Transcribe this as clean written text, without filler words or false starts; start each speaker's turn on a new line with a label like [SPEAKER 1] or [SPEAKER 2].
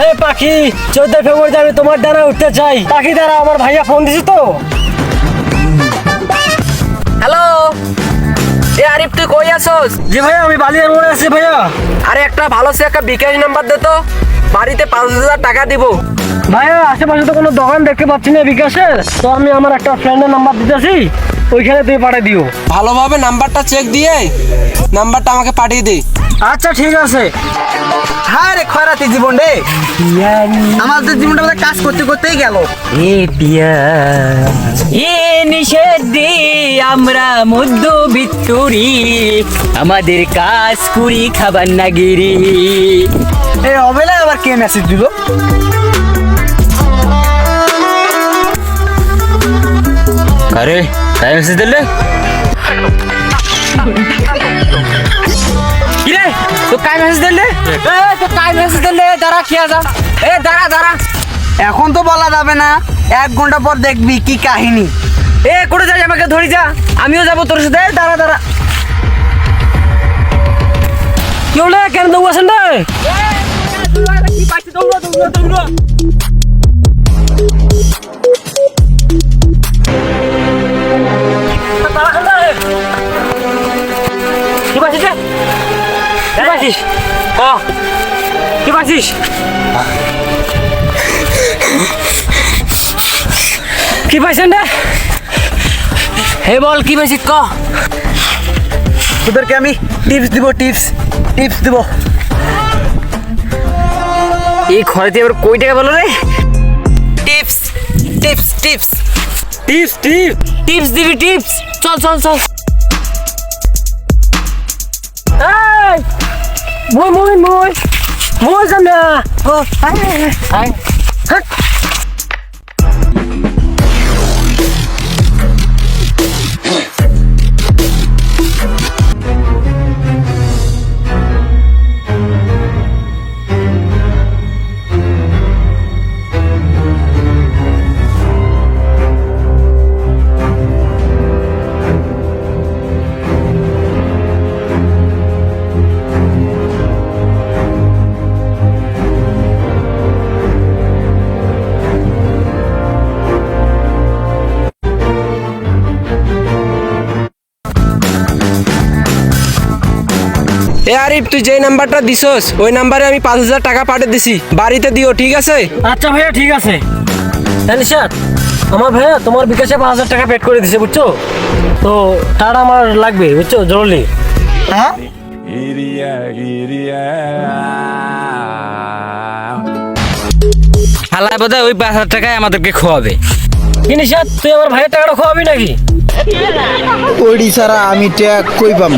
[SPEAKER 1] হ্যাঁ পাখি, 14 ফেব্রুয়ারিতে আমি তোমার ডানা উঠতে চাই। পাখি দ্বারা আমার ভাইয়া ফোন দিছি তো।
[SPEAKER 2] হ্যালো, এ আরিফ তুই কই আছোস?
[SPEAKER 1] জি ভাইয়া, আমি বালিয়ার মোড়ে আছি ভাইয়া।
[SPEAKER 2] আরে একটা ভালো সে একটা বিকাশ নাম্বার দে তো, বাড়িতে 5,000 টাকা দিব।
[SPEAKER 1] ভাইয়া আশেপাশে তো কোনো দোকান দেখতে পাচ্ছি না বিকাশের, তো আমি আমার একটা ফ্রেন্ডের নাম্বার দিতেছি, ওইখানে তুমি পাঠিয়ে দিও।
[SPEAKER 2] ভালোভাবে নাম্বারটা চেক দিয়ে নাম্বারটা আমাকে পাঠিয়ে দে।
[SPEAKER 1] আচ্ছা ঠিক আছে।
[SPEAKER 3] হ্যাঁ রে, খয়রাতি জীবন রে, আমাদের জীবনটা বোধহয় কাজ করতে করতেই গেল।
[SPEAKER 4] এ নিষেধে আমরা মধ্যবিত্তরি, আমাদের কাজ করি খাবার না গিরি।
[SPEAKER 3] এই অবেলায় আবার কে মেসেজ দিল?
[SPEAKER 4] আরে তাই মেসেজ দিলে কি রে? তো কাই মেসেজ দিলে? তো কাই মেসেজ দিলে? দাঁড়া খেয়া যা। দাঁড়া
[SPEAKER 3] এখন তো বলা যাবে না, 1 ঘন্টা পর দেখবি কি কাহিনী।
[SPEAKER 4] করে যাই, আমাকে ধরি যা, আমিও যাবো তোর সাথে। দাঁড়া
[SPEAKER 1] কি হলে কেন দৌড়াছেন রে? কি পাচ্ছিস রে? কি পাচ্ছিস? কি পাচ্ছিস? কি পাইছেন রে?
[SPEAKER 4] হে বল কি পাইছিস ক।
[SPEAKER 3] তোদেরকে আমি টিপস দিব, টিপস দিব।
[SPEAKER 4] এই খরাতে এবার কই টাকা বলো রে?
[SPEAKER 3] Tips tips tips
[SPEAKER 4] tips tips দিবি টিপস। চল
[SPEAKER 1] এই মই যাম না।
[SPEAKER 3] ও
[SPEAKER 1] আয় হাট।
[SPEAKER 2] এ আরিফ তুই যেই নাম্বারটা দিছস ওই নাম্বারে আমি 5,000 টাকা পাঠিয়ে দিছি, বাড়িতে দিও, ঠিক আছে?
[SPEAKER 1] আচ্ছা ভাইয়া ঠিক আছে। নিশাত, আমার ভাইয়া তোমার বিকাশে 5,000 টাকা পেড করে দিছে, বুঝছো তো? টাকা আমার লাগবে, বুঝছো, জরুরি।
[SPEAKER 3] হ্যাঁ,
[SPEAKER 4] হালাই বোধহয় ওই 5,000 টাকায় আমাদেরকে খোয়াবে।
[SPEAKER 1] কি নিশাত, তুই আমার ভাইয়ের টাকাটা খাওয়াবি নাকি?
[SPEAKER 3] ওইডি ছাড়া আমি ট্যাগ কই পাম?